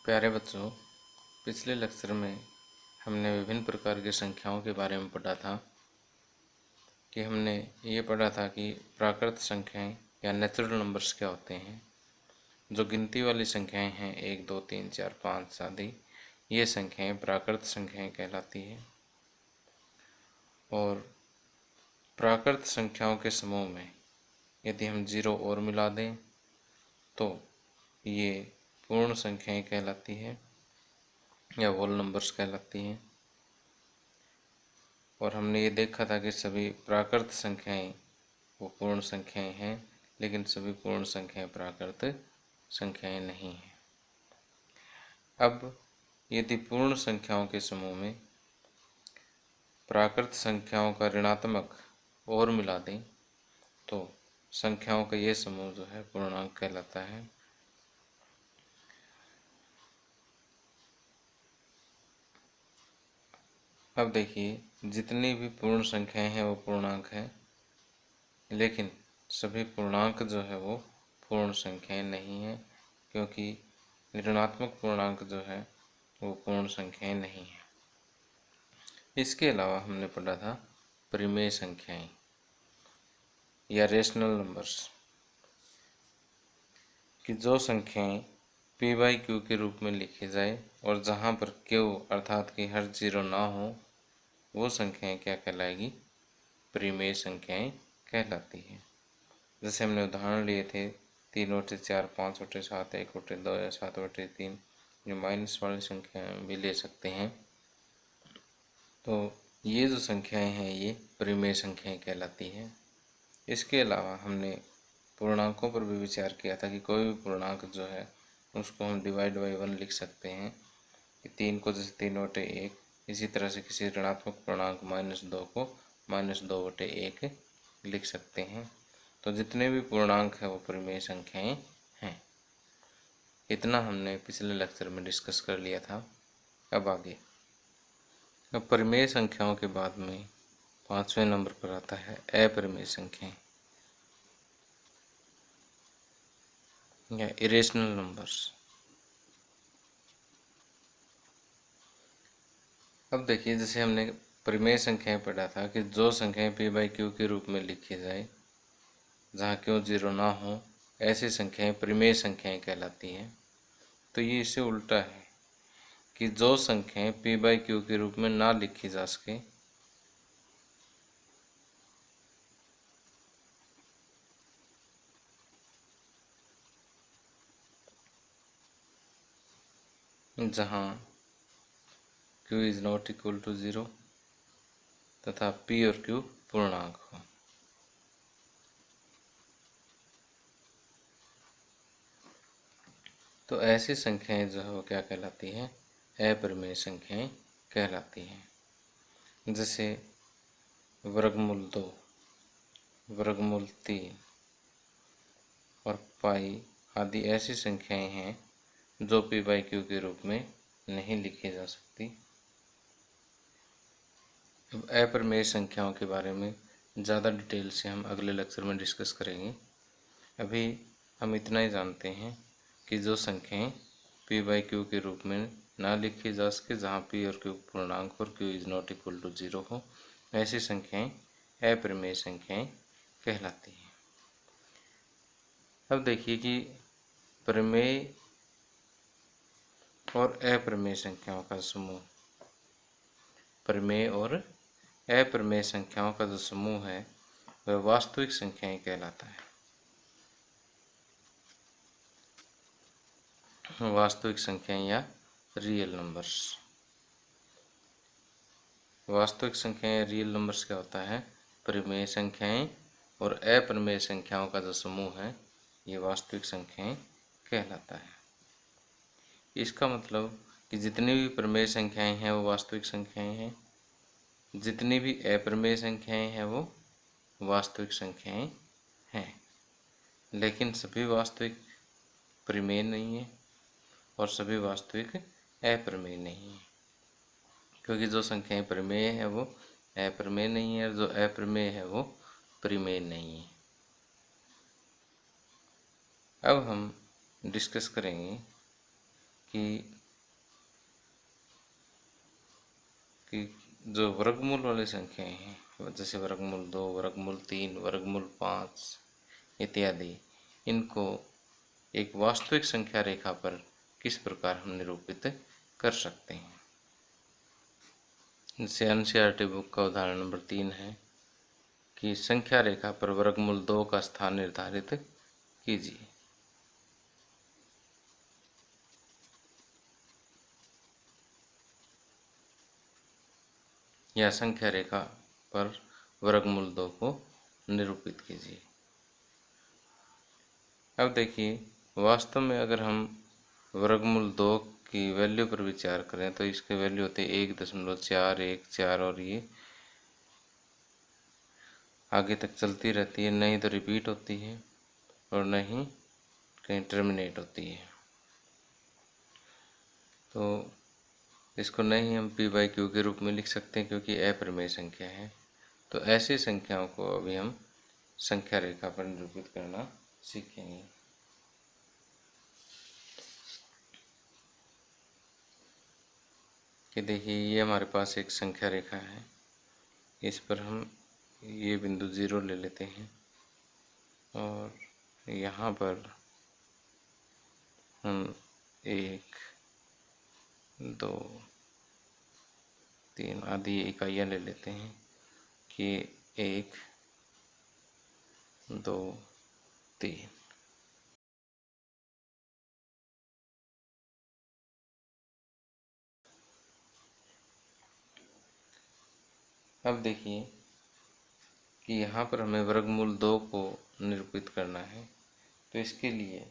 प्यारे बच्चों, पिछले लेक्चर में हमने विभिन्न प्रकार की संख्याओं के बारे में पढ़ा था कि हमने ये पढ़ा था कि प्राकृत संख्याएं या नेचुरल नंबर्स क्या होते हैं। जो गिनती वाली संख्याएं हैं 1, 2, 3, 4, 5 आदि, ये संख्याएं प्राकृत संख्याएं कहलाती हैं। और प्राकृत संख्याओं के समूह में यदि हम 0 और मिला दें तो ये पूर्ण संख्याएं कहलाती है या होल नंबर्स कहलाती हैं। और हमने ये देखा था कि सभी प्राकृत संख्याएं वो पूर्ण संख्याएं हैं, लेकिन सभी पूर्ण संख्याएं प्राकृत संख्याएं नहीं हैं। अब यदि पूर्ण संख्याओं के समूह में प्राकृत संख्याओं का ऋणात्मक और मिला दें तो संख्याओं का ये समूह जो है पूर्णांक कहलाता है। अब देखिए, जितनी भी पूर्ण संख्याएं हैं वो पूर्णांक हैं, लेकिन सभी पूर्णांक जो है वो पूर्ण संख्याएं नहीं हैं, क्योंकि ऋणात्मक पूर्णांक जो है वो पूर्ण संख्याएं नहीं हैं। इसके अलावा हमने पढ़ा था परिमेय संख्याएं या रेशनल नंबर्स, कि जो संख्याएं p/q के रूप में लिखी जाए और जहाँ पर q अर्थात कि हर जीरो ना हो, वो संख्याएं क्या कहलाएगी? परिमेय संख्याएं कहलाती हैं। जैसे हमने उदाहरण लिए थे 3/4, 5/7, 1/2 या 7/3, जो माइनस वाली संख्याएं भी ले सकते हैं। तो ये जो संख्याएं हैं ये परिमेय संख्याएं कहलाती हैं। इसके अलावा हमने पूर्णांकों पर भी विचार किया था कि कोई भी पूर्णांक जो है उसको हम डिवाइड बाई 1 लिख सकते हैं, कि 3 को जैसे 3/1, इसी तरह से किसी ऋणात्मक पूर्णांक -2 को -2/1 लिख सकते हैं। तो जितने भी पूर्णांक है वो परिमेय संख्याएं हैं। इतना हमने पिछले लेक्चर में डिस्कस कर लिया था। अब आगे, अब परिमेय संख्याओं के बाद में 5वें नंबर पर आता है अपरिमेय संख्याएं या इरेशनल नंबर्स। अब देखिए, जैसे हमने परिमेय संख्याएं पढ़ा था कि जो संख्याएं p/q के रूप में लिखी जाए जहाँ q 0 ना हो, ऐसी संख्याएं परिमेय संख्याएं कहलाती हैं। तो ये इससे उल्टा है कि जो संख्याएं p/q के रूप में ना लिखी जा सके, जहाँ q is not equal to 0 तथा p और q पूर्णांक हो। तो ऐसी संख्याएं जो है वो क्या कहलाती हैं? अपरिमेय संख्याएं कहलाती हैं। जैसे वर्गमूल 2, वर्गमूल 3 और पाई आदि ऐसी संख्याएं हैं जो p/q के रूप में नहीं लिखी जा सकती। अब अपरिमेय संख्याओं के बारे में ज़्यादा डिटेल से हम अगले लेक्चर में डिस्कस करेंगे। अभी हम इतना ही जानते हैं कि जो संख्याएं p/q के रूप में ना लिखी जा सके, जहाँ p और q पूर्णांक और q is not equal to 0 हो, ऐसी संख्याएं अपरिमेय संख्याएं कहलाती हैं। अब देखिए कि परिमेय और अपरिमेय संख्याओं का समूह, परिमेय और अपरिमेय संख्याओं का जो समूह है वह वास्तविक संख्याएं कहलाता है। वास्तविक संख्याएं या रियल नंबर्स। वास्तविक संख्याएं या रियल नंबर्स क्या होता है? परिमेय संख्याएं और अपरिमेय संख्याओं का जो समूह है ये वास्तविक संख्याएं कहलाता है। इसका मतलब कि जितनी भी परिमेय संख्याएं हैं वो वास्तविक संख्याएं हैं, जितनी भी अपरिमेय संख्याएं हैं वो वास्तविक संख्याएं हैं, लेकिन सभी वास्तविक परिमेय नहीं है और सभी वास्तविक अपरिमेय नहीं है, क्योंकि जो संख्याएं परिमेय है वो अपरिमेय नहीं है और जो अपरिमेय है वो परिमेय नहीं है। अब हम डिस्कस करेंगे कि जो वर्गमूल वाली संख्याएं हैं, जैसे वर्गमूल 2, वर्गमूल 3, वर्गमूल 5 इत्यादि, इनको एक वास्तविक संख्या रेखा पर किस प्रकार हम निरूपित कर सकते हैं। जैसे एनसीईआरटी बुक का उदाहरण नंबर 3 है कि संख्या रेखा पर वर्गमूल 2 का स्थान निर्धारित कीजिए। या संख्या रेखा पर वर्गमूल 2 को निरूपित कीजिए। अब देखिए, वास्तव में अगर हम वर्गमूल 2 की वैल्यू पर विचार करें तो इसके वैल्यू होते 1.414 और ये आगे तक चलती रहती है, नहीं तो रिपीट होती है और नहीं कहीं टर्मिनेट होती है। तो इसको नहीं हम p/q के रूप में लिख सकते हैं क्योंकि अप्रमेय संख्या है। तो ऐसी संख्याओं को अभी हम संख्या रेखा पर निरूपित करना सीखेंगे। कि देखिए, ये हमारे पास एक संख्या रेखा है, इस पर हम ये बिंदु 0 ले लेते हैं और यहाँ पर हम 1, 2, 3 आदि इकाइयाँ ले लेते हैं कि 1, 2, 3। अब देखिए कि यहाँ पर हमें वर्गमूल 2 को निरूपित करना है, तो इसके लिए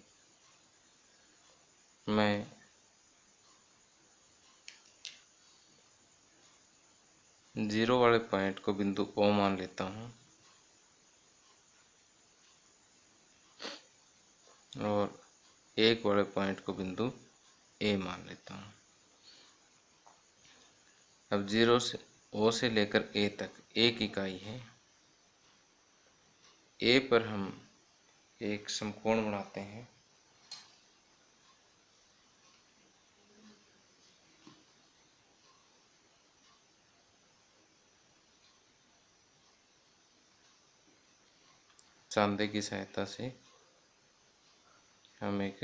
मैं जीरो वाले पॉइंट को बिंदु O मान लेता हूँ और 1 वाले पॉइंट को बिंदु A मान लेता हूँ। अब 0 से O से लेकर A तक एक इकाई है। A पर हम एक समकोण बनाते हैं। चांदे की सहायता से हम एक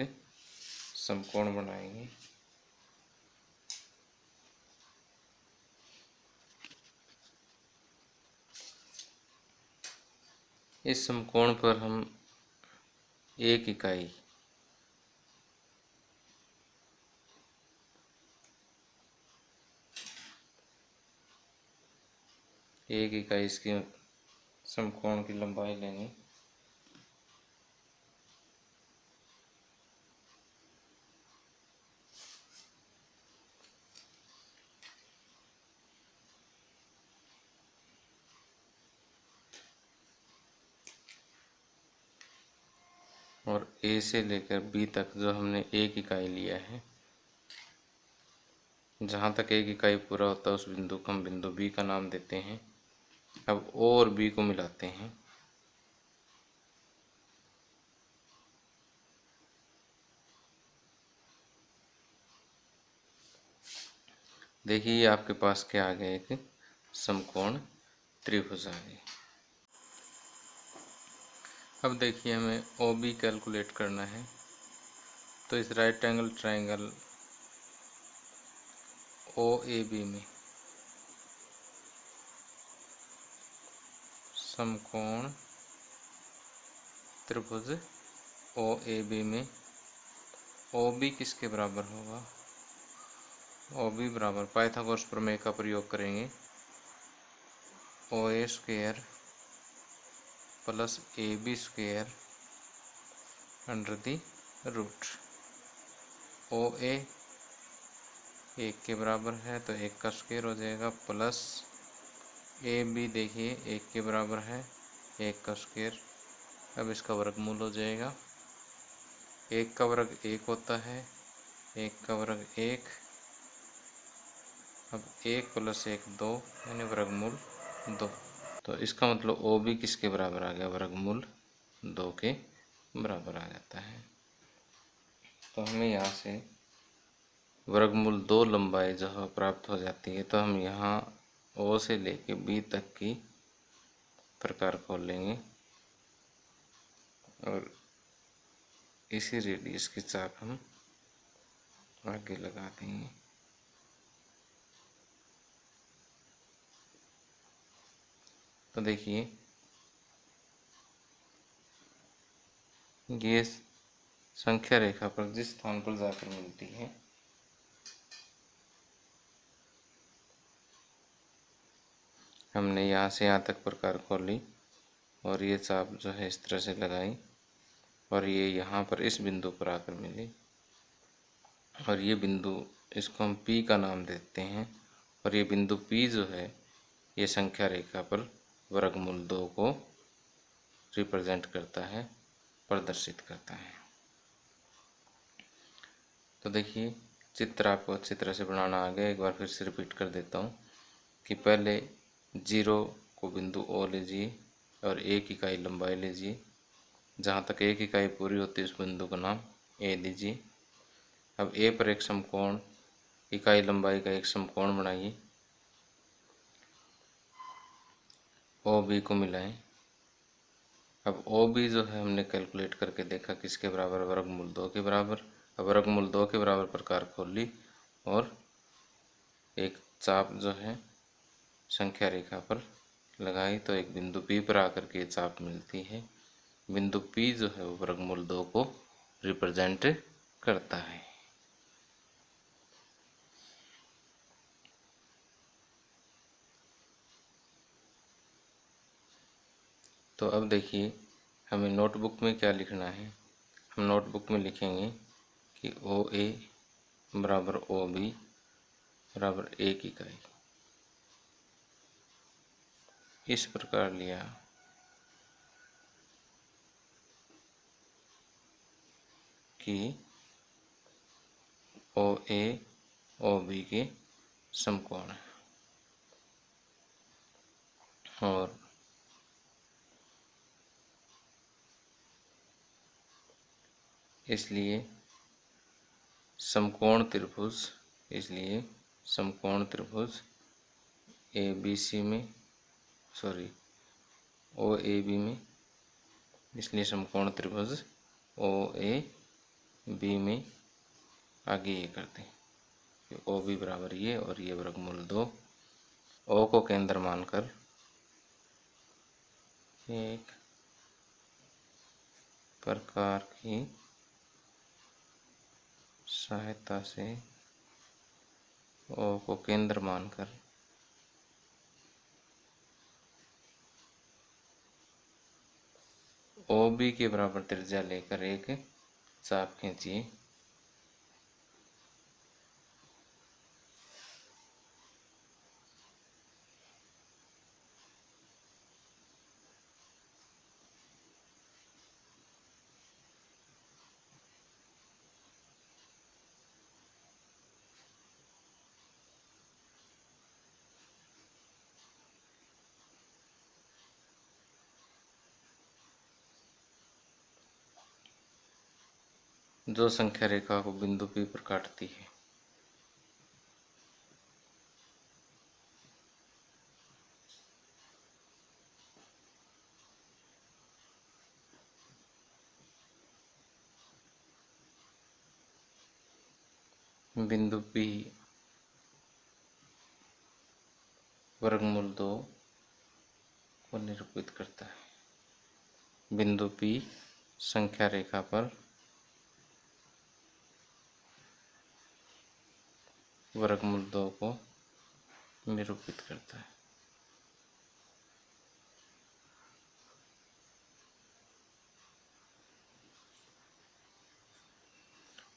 समकोण बनाएंगे। इस समकोण पर हम एक इकाई इसकी समकोण की लंबाई लेंगे। और A से लेकर B तक जो हमने एक इकाई लिया है, जहाँ तक एक इकाई पूरा होता है उस बिंदु को हम बिंदु B का नाम देते हैं। अब O और B को मिलाते हैं। देखिए, ये आपके पास क्या आ गया, एक समकोण त्रिभुज आ गई। अब देखिए, हमें OB कैलकुलेट करना है। तो इस राइट एंगल ट्रायंगल OAB में समकोण त्रिभुज OAB में OB किसके बराबर होगा? OB बराबर पाइथागोरस प्रमेय का प्रयोग करेंगे। OA square plus AB square under the root. OA 1 के बराबर है तो 1 का स्क्वायर हो जाएगा, प्लस AB देखिए 1 के बराबर है, 1 का स्क्वायर। अब इसका वर्गमूल हो जाएगा। 1 का वर्ग 1 होता है, 1 का वर्ग 1। अब 1 प्लस 1 2 यानी वर्गमूल 2। तो इसका मतलब OB किसके बराबर आ गया? वर्गमूल 2 के बराबर आ जाता है। तो हमें यहाँ से वर्गमूल 2 लंबाई जो है प्राप्त हो जाती है, तो हम यहाँ ओ से लेके बी तक की प्रकार खोल लेंगे और इसी रेडियस की चाप हम आगे लगा देंगे। तो देखिए ये संख्या रेखा पर जिस स्थान पर जाकर मिलती है, हमने यहाँ से यहाँ तक प्रकार खोली और ये चाप जो है इस तरह से लगाई और ये यहाँ पर इस बिंदु पर आकर मिली और ये बिंदु, इसको हम P का नाम देते हैं और ये बिंदु P जो है ये संख्या रेखा पर वर्गमूल 2 को रिप्रेजेंट करता है, प्रदर्शित करता है। तो देखिए चित्र आपको अच्छी तरह से बनाना आ गया। एक बार फिर से रिपीट कर देता हूँ कि पहले 0 को बिंदु O लीजिए और 1 इकाई लंबाई लीजिए। जहाँ तक 1 इकाई पूरी होती है उस बिंदु का नाम A दीजिए। अब A पर एक समकोण, इकाई लंबाई का एक समकोण बनाइए, OB को मिलाएं। अब OB जो है हमने कैलकुलेट करके देखा किसके बराबर, वर्गमूल 2 के बराबर। अब वर्गमूल 2 के बराबर प्रकार खोल ली और एक चाप जो है संख्या रेखा पर लगाई, तो एक बिंदु P पर आकर के चाप मिलती है। बिंदु P जो है वो वर्गमूल 2 को रिप्रेजेंट करता है। तो अब देखिए हमें नोटबुक में क्या लिखना है। हम नोटबुक में लिखेंगे कि OA बराबर OB बराबर 1 इकाई। इस प्रकार लिया कि OA OB के समकोण है और इसलिए समकोण त्रिभुज ABC में OAB में, इसलिए समकोण त्रिभुज OAB में आगे ये करते हैं OB बराबर ये और ये वर्गमूल 2। O को केंद्र मानकर एक प्रकार की सहायता से O को केंद्र मानकर OB के बराबर त्रिज्या लेकर एक चाप खींचिए। जो संख्या रेखा को बिंदु P पर काटती है। बिंदु P वर्गमूल 2 को निरूपित करता है। बिंदु P संख्या रेखा पर वर्गमूल 2 को निरूपित करता है।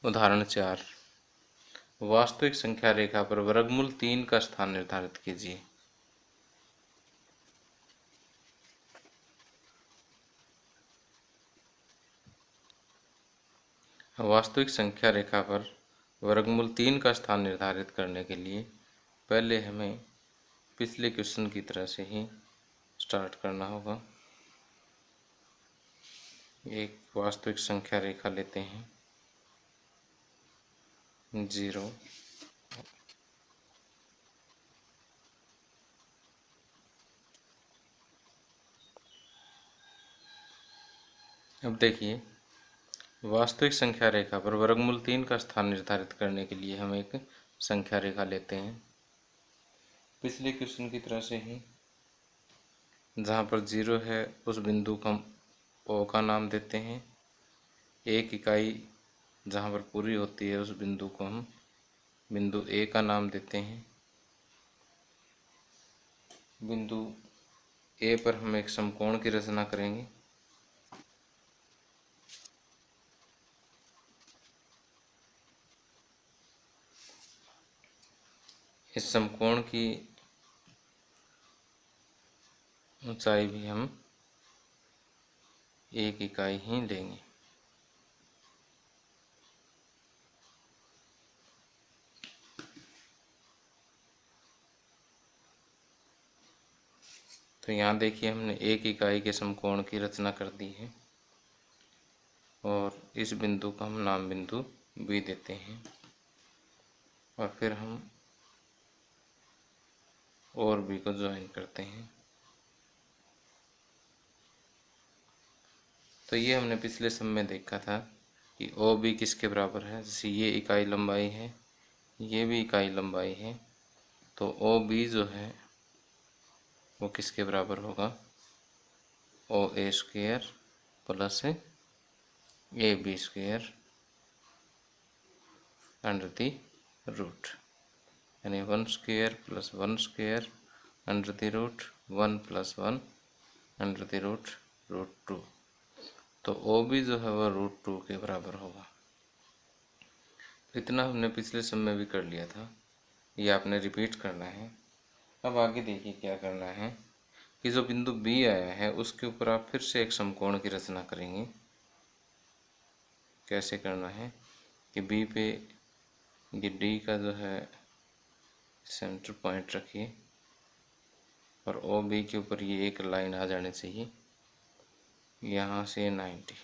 उदाहरण 4, वास्तविक संख्या रेखा पर वर्गमूल 3 का स्थान निर्धारित कीजिए। वास्तविक संख्या रेखा पर वर्गमूल 3 का स्थान निर्धारित करने के लिए पहले हमें पिछले क्वेश्चन की तरह से ही स्टार्ट करना होगा। एक वास्तविक संख्या रेखा लेते हैं 0। अब देखिए, वास्तविक संख्या रेखा पर वर्गमूल 3 का स्थान निर्धारित करने के लिए हम एक संख्या रेखा लेते हैं। पिछले क्वेश्चन की तरह से ही जहाँ पर 0 है उस बिंदु को हम O का नाम देते हैं। 1 इकाई जहाँ पर पूरी होती है उस बिंदु को हम बिंदु A का नाम देते हैं। बिंदु A पर हम एक समकोण की रचना करेंगे। इस समकोण की ऊंचाई भी हम 1 इकाई ही लेंगे। तो यहाँ देखिए, हमने 1 इकाई के समकोण की रचना कर दी है और इस बिंदु का हम नाम बिंदु B देते हैं और फिर हम और B को ज्वाइन करते हैं। तो ये हमने पिछले सम में देखा था कि OB किसके बराबर है। जैसे ये इकाई लंबाई है, ये भी इकाई लंबाई है, तो OB जो है वो किसके बराबर होगा, OA square plus AB square under the root, यानी 1 square plus 1 square under the root 1 plus 1 under the root 2। तो OB जो है वह रूट 2 के बराबर होगा। इतना हमने पिछले सम में भी कर लिया था, ये आपने रिपीट करना है। अब आगे देखिए क्या करना है कि जो बिंदु B आया है उसके ऊपर आप फिर से एक समकोण की रचना करेंगे। कैसे करना है कि B पे ये D का जो है सेंटर पॉइंट रखिए और OB के ऊपर ये एक लाइन आ जानी चाहिए, यहाँ से 90।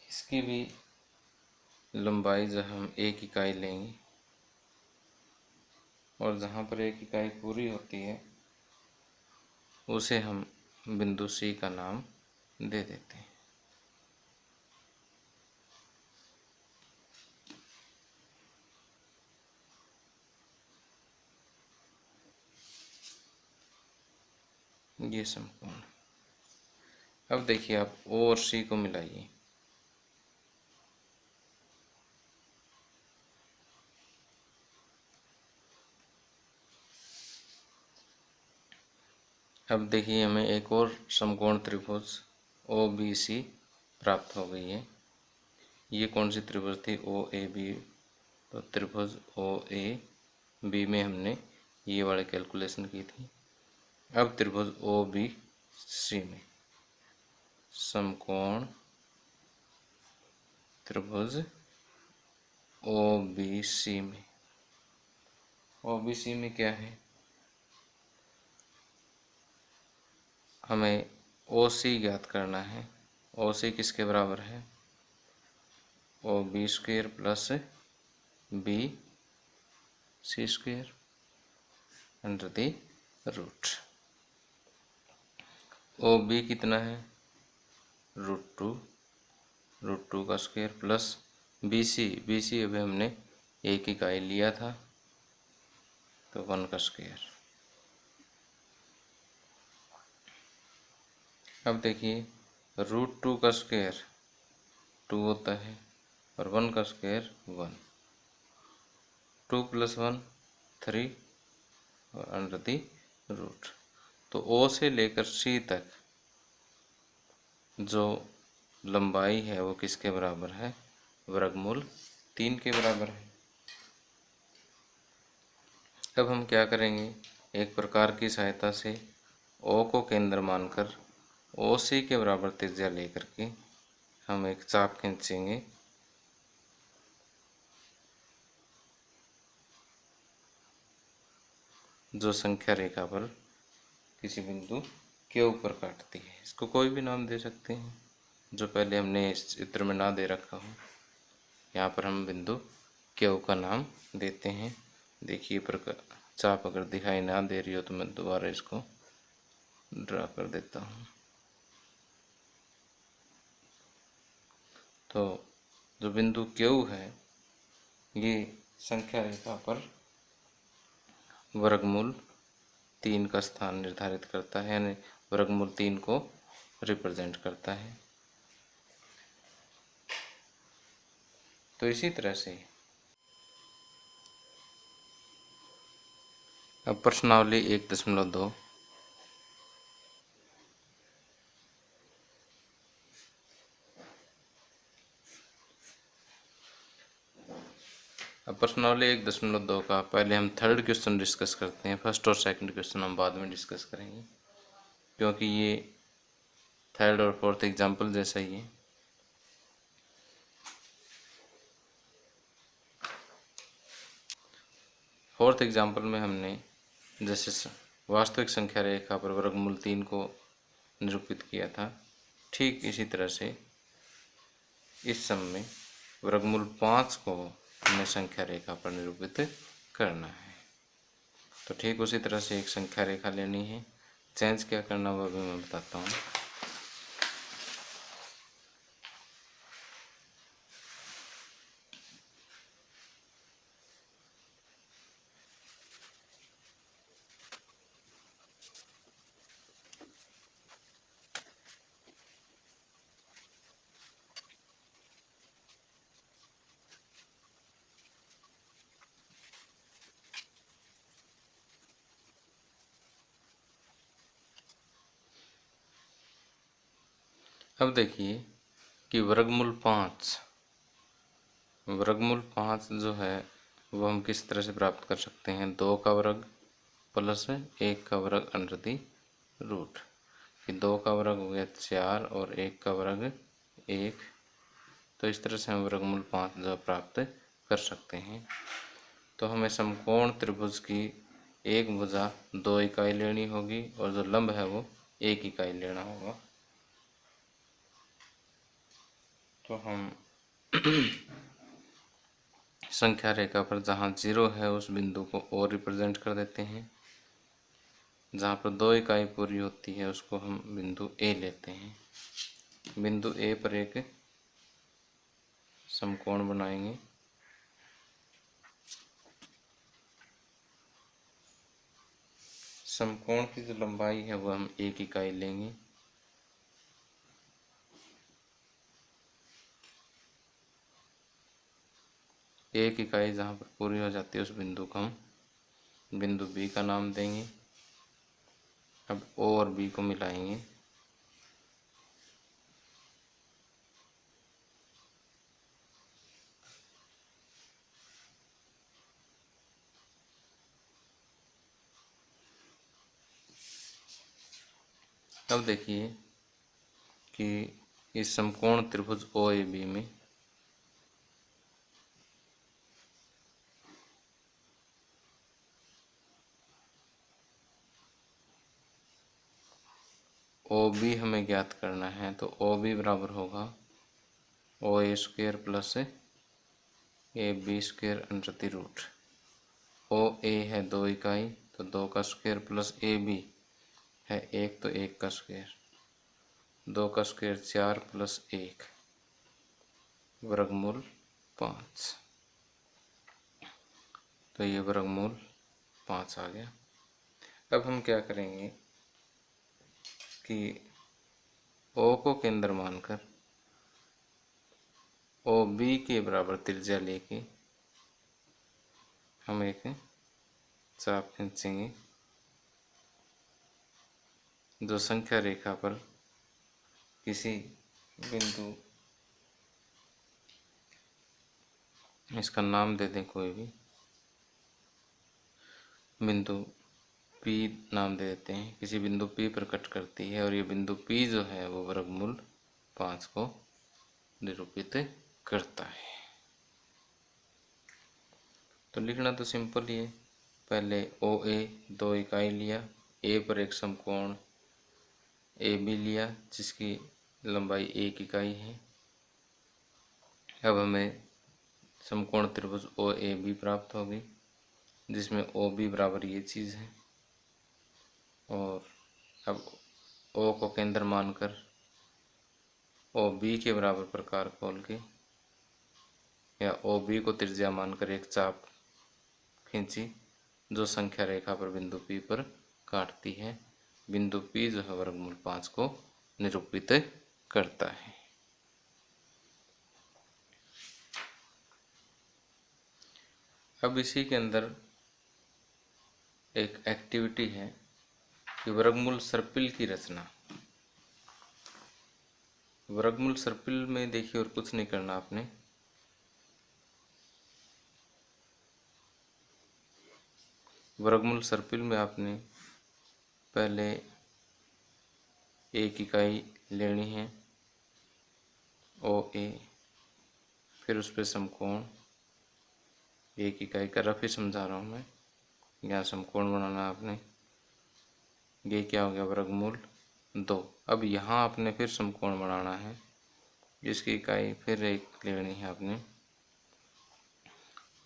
इसकी भी लंबाई जो हम 1 इकाई लेंगे और जहाँ पर 1 इकाई पूरी होती है उसे हम बिंदु C का नाम दे देते हैं। ये समकोण। अब देखिए, आप O और C को मिलाइए। अब देखिए, हमें एक और समकोण त्रिभुज OBC प्राप्त हो गई है। ये कौन सी त्रिभुज थी, OAB। तो त्रिभुज OAB में हमने ये वाली कैलकुलेशन की थी। अब त्रिभुज OBC में समकोण त्रिभुज OBC में क्या है, हमें OC ज्ञात करना है। OC किसके बराबर है, OB square plus BC square under the root. OB कितना है, रूट टू का स्क्वायर प्लस BC अभी हमने 1 इकाई लिया था तो 1 का स्क्वायर। अब देखिए, रूट 2 का स्क्वायर 2 होता है और 1 का स्क्वायर 1, 2 प्लस 1 3 और अंडर दी रूट। तो O से लेकर C तक जो लंबाई है वो किसके बराबर है, वर्गमूल 3 के बराबर है। अब हम क्या करेंगे, एक प्रकार की सहायता से O को केंद्र मानकर OC के बराबर त्रिज्या लेकर के हम एक चाप खींचेंगे जो संख्या रेखा पर किसी बिंदु के ऊपर काटती है। इसको कोई भी नाम दे सकते हैं जो पहले हमने इस चित्र में ना दे रखा हो। यहाँ पर हम बिंदु क्यू का नाम देते हैं। देखिए प्रकार चाप अगर दिखाई ना दे रही हो तो मैं दोबारा इसको ड्रा कर देता हूँ। तो जो बिंदु क्यू है ये संख्या रेखा पर वर्गमूल 3 का स्थान निर्धारित करता है, यानी वर्गमूल 3 को रिप्रेजेंट करता है। तो इसी तरह से अब प्रश्नावली 1.2 अब प्रश्नावली 1.2 का पहले हम थर्ड क्वेश्चन डिस्कस करते हैं। फर्स्ट और सेकंड क्वेश्चन हम बाद में डिस्कस करेंगे, क्योंकि ये थर्ड और फोर्थ एग्जाम्पल जैसा ही है। फोर्थ एग्जाम्पल में हमने जैसे वास्तविक संख्या रेखा पर वर्गमूल 3 को निरूपित किया था, ठीक इसी तरह से इस सम में वर्गमूल 5 को हमें संख्या रेखा पर निरूपित करना है। तो ठीक उसी तरह से एक संख्या रेखा लेनी है। चेंज क्या करना वो भी मैं बताता हूँ। अब देखिए कि वर्गमूल 5 जो है वो हम किस तरह से प्राप्त कर सकते हैं। 2 का वर्ग प्लस 1 का वर्ग अंडर दी रूट, कि 2 का वर्ग हो गया 4 और 1 का वर्ग 1। तो इस तरह से हम वर्गमूल 5 जो प्राप्त कर सकते हैं। तो हमें समकोण त्रिभुज की एक भुजा 2 इकाई लेनी होगी और जो लंब है वो 1 इकाई लेना होगा। तो हम संख्या रेखा पर जहाँ 0 है उस बिंदु को ओ रिप्रेजेंट कर देते हैं। जहाँ पर 2 इकाई पूरी होती है उसको हम बिंदु ए लेते हैं। बिंदु ए पर एक समकोण बनाएंगे। समकोण की जो लंबाई है वो हम 1 इकाई लेंगे। एक इकाई जहाँ पर पूरी हो जाती है उस बिंदु को हम बिंदु बी का नाम देंगे। अब ओ और बी को मिलाएंगे। अब देखिए कि इस समकोण त्रिभुज ओ ए बी में ओ बी हमें ज्ञात करना है। तो ओ बी बराबर होगा O A square plus A B square under the root. O A है 2 इकाई तो 2 का स्क्वेयर प्लस ए बी है 1 तो 1 का स्क्वेयर, 2 का स्क्वेयर 4 प्लस 1 वर्गमूल 5। तो ये वर्गमूल 5 आ गया। अब हम क्या करेंगे कि ओ को केंद्र मानकर ओ बी के बराबर त्रिज्या लेके हम एक चाप खींचेंगे जो संख्या रेखा पर किसी बिंदु, इसका नाम दे दें कोई भी बिंदु P नाम दे देते हैं, किसी बिंदु P पर कट करती है और ये बिंदु P जो है वो वर्गमूल 5 को निरूपित करता है। तो लिखना तो सिंपल ही है। पहले ओ ए 2 इकाई लिया, ए पर एक समकोण ए बी लिया जिसकी लंबाई 1 इकाई है। अब हमें समकोण त्रिभुज ओ ए बी प्राप्त होगी जिसमें ओ बी बराबर ये चीज़ है। और अब ओ को केंद्र मानकर ओ बी के बराबर प्रकार खोल के या ओ बी को त्रिज्या मानकर एक चाप खींची जो संख्या रेखा पर बिंदु P पर काटती है। बिंदु P जो है वर्गमूल 5 को निरूपित करता है। अब इसी के अंदर एक एक्टिविटी है कि वर्गमूल सर्पिल की रचना। वर्गमूल सर्पिल में देखिए और कुछ नहीं करना आपने, वर्गमूल सर्पिल में आपने पहले एक इकाई लेनी है ओ ए, फिर उस पर समकोण एक इकाई का रफ ही समझा रहा हूँ मैं, यहाँ समकोण बनाना आपने। ये क्या हो गया वर्गमूल 2। अब यहाँ आपने फिर समकोण बनाना है जिसकी इकाई फिर एक लेनी है आपने,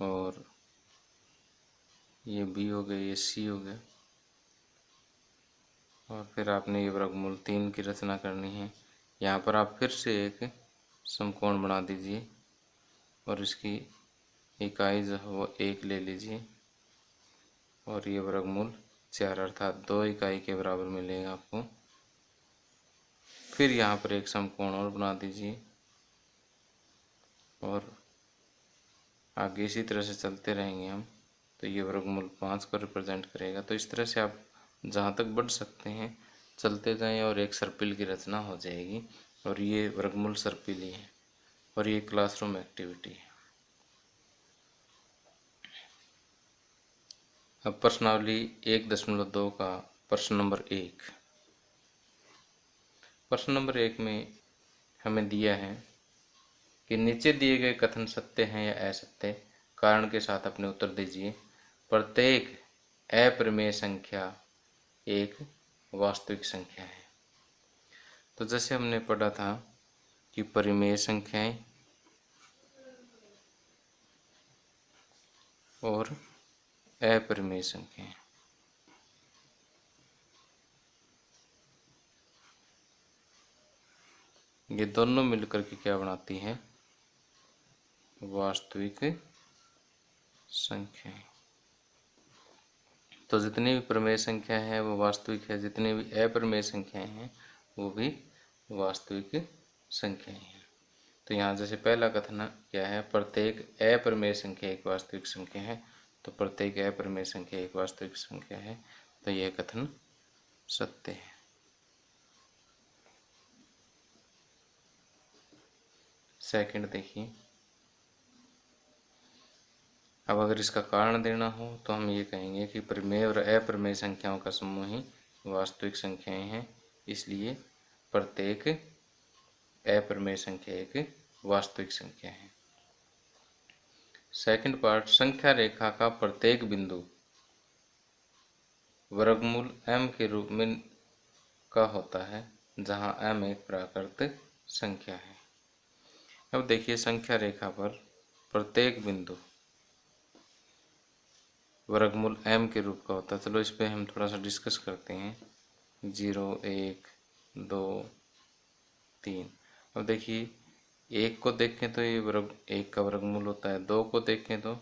और ये बी हो गया, ये सी हो गया, और फिर आपने ये वर्गमूल 3 की रचना करनी है। यहाँ पर आप फिर से एक समकोण बना दीजिए और इसकी इकाई जो है वो 1 ले लीजिए, और ये वर्गमूल 4 अर्थात 2 इकाई के बराबर मिलेगा आपको। फिर यहाँ पर एक समकोण और बना दीजिए और आगे इसी तरह से चलते रहेंगे हम, तो ये वर्गमूल 5 को रिप्रेजेंट करेगा। तो इस तरह से आप जहाँ तक बढ़ सकते हैं चलते जाएं और एक सर्पिल की रचना हो जाएगी, और ये वर्गमूल सर्पिल ही है और ये क्लासरूम एक्टिविटी है। अब प्रश्नावली 1.2 का प्रश्न नंबर 1। प्रश्न नंबर 1 में हमें दिया है कि नीचे दिए गए कथन सत्य हैं या असत्य, कारण के साथ अपने उत्तर दीजिए। प्रत्येक अप्रमेय संख्या एक वास्तविक संख्या है। तो जैसे हमने पढ़ा था कि परिमेय संख्याएं और अपरिमेय संख्याएं, ये दोनों मिलकर के क्या बनाती हैं वास्तविक संख्याएं। तो जितनी भी प्रमेय संख्या है वो वास्तविक है, जितनी भी अप्रमेय संख्याएं हैं वो भी वास्तविक संख्याएं हैं। तो यहाँ जैसे पहला कथन क्या है, प्रत्येक अप्रमेय संख्या एक वास्तविक संख्या है, तो प्रत्येक अप्रमेय संख्या एक वास्तविक संख्या है, तो यह कथन सत्य है। सेकंड देखिए, अब अगर इसका कारण देना हो तो हम ये कहेंगे कि प्रमेय और अप्रमेय संख्याओं का समूह ही वास्तविक संख्याएं हैं, इसलिए प्रत्येक अप्रमेय संख्या एक वास्तविक संख्या है। सेकंड पार्ट, संख्या रेखा का प्रत्येक बिंदु वर्गमूल m के रूप में का होता है जहां m एक प्राकृत संख्या है। अब देखिए संख्या रेखा पर प्रत्येक बिंदु वर्गमूल m के रूप का होता है। चलो इस पे हम थोड़ा सा डिस्कस करते हैं। 0, 1, 2, 3। अब देखिए 1 को देखें तो ये वर्ग 1 का वर्गमूल होता है, 2 को देखें तो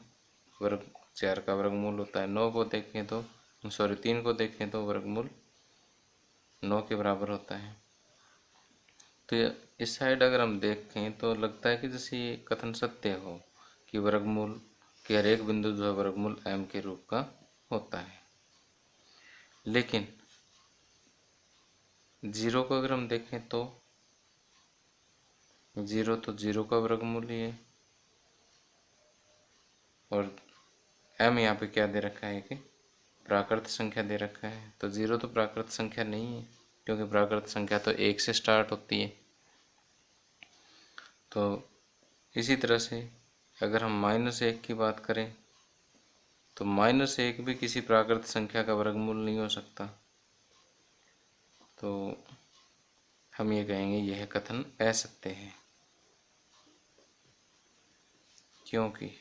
वर्ग 4 का वर्गमूल होता है, 9 को देखें तो 3 को देखें तो वर्गमूल 9 के बराबर होता है। तो इस साइड अगर हम देखें तो लगता है कि जैसे ये कथन सत्य हो कि वर्गमूल के हर एक बिंदु जो है वर्गमूल m के रूप का होता है। लेकिन 0 को अगर हम देखें तो 0 तो 0 का वर्गमूल ही है, और m यहाँ पे क्या दे रखा है कि प्राकृत संख्या दे रखा है। तो 0 तो प्राकृत संख्या नहीं है क्योंकि प्राकृत संख्या तो 1 से स्टार्ट होती है। तो इसी तरह से अगर हम -1 की बात करें तो -1 भी किसी प्राकृत संख्या का वर्गमूल नहीं हो सकता। तो हम ये कहेंगे यह कथन असत्य है, क्योंकि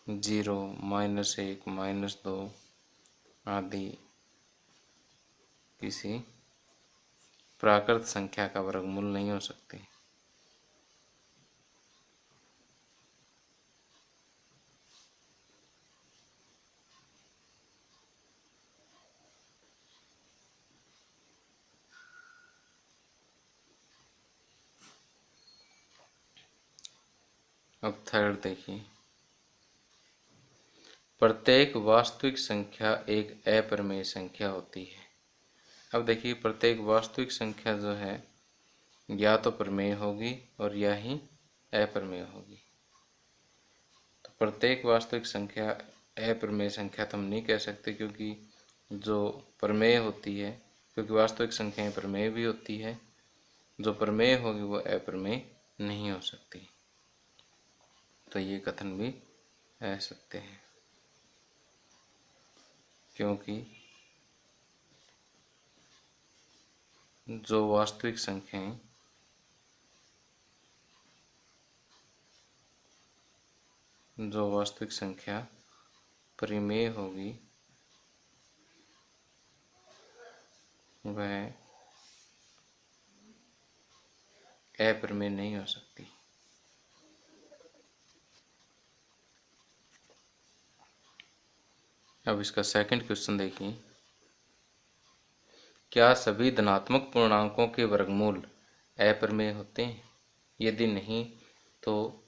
0, -1, -2 आदि किसी प्राकृत संख्या का वर्गमूल नहीं हो सकते। अब थर्ड देखिए, प्रत्येक वास्तविक संख्या एक अप्रमेय संख्या होती है। अब देखिए, प्रत्येक वास्तविक संख्या जो है या तो प्रमेय होगी और या ही अप्रमेय होगी। तो प्रत्येक वास्तविक संख्या अप्रमेय संख्या तो हम नहीं कह सकते, क्योंकि जो प्रमेय होती है, क्योंकि वास्तविक संख्याएं प्रमेय भी होती है, जो प्रमेय होगी वो अप्रमेय नहीं हो सकती। तो ये कथन भी असत्य है, क्योंकि जो वास्तविक संख्या परिमेय होगी वह अप्रमेय नहीं हो सकती। अब इसका सेकंड क्वेश्चन देखिए, क्या सभी धनात्मक पूर्णांकों के वर्गमूल अप्रमेय होते हैं? यदि नहीं, तो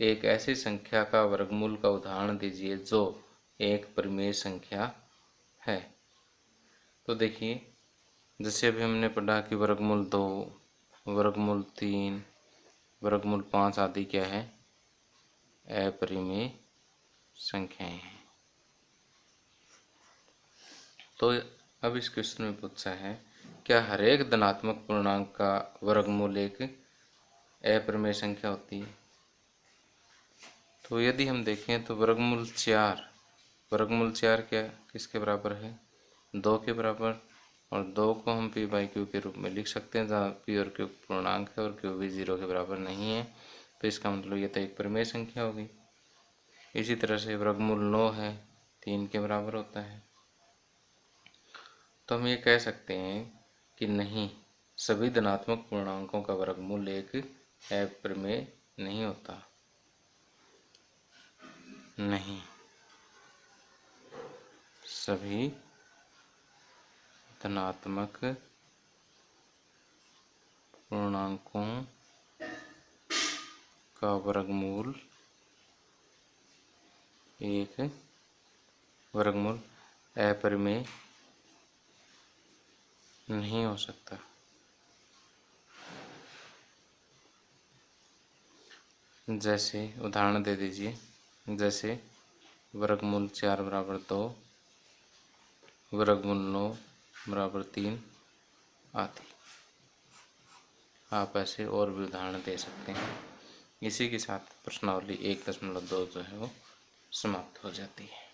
एक ऐसी संख्या का वर्गमूल का उदाहरण दीजिए जो एक परिमेय संख्या है। तो देखिए, जैसे अभी हमने पढ़ा कि वर्गमूल 2, वर्गमूल 3, वर्गमूल 5 आदि क्या है? अपरिमेय संख्याएं हैं। तो अब इस क्वेश्चन में पूछा है, क्या हर एक धनात्मक पूर्णांक का वर्गमूल एक अप्रमेय संख्या होती है? तो यदि हम देखें तो वर्गमूल 4 क्या किसके बराबर है? 2 के बराबर। और 2 को हम p/q के रूप में लिख सकते हैं, जहाँ p और q पूर्णांक है और q भी 0 के बराबर नहीं है। तो इसका मतलब ये तो एक परिमेय संख्या होगी। इसी तरह से वर्गमूल 9 है, 3 के बराबर होता है। तो हम ये कह सकते हैं कि नहीं, सभी धनात्मक पूर्णांकों का वर्गमूल एक अप्रमेय नहीं होता। नहीं, सभी धनात्मक पूर्णांकों का वर्गमूल एक वर्गमूल अपरिमेय नहीं हो सकता। जैसे उदाहरण दे दीजिए, जैसे वर्गमूल 4 बराबर 2, वर्गमूल 9 बराबर 3 आदि। आप ऐसे और भी उदाहरण दे सकते हैं। इसी के साथ प्रश्नावली 1.2 जो है वो समाप्त हो जाती है।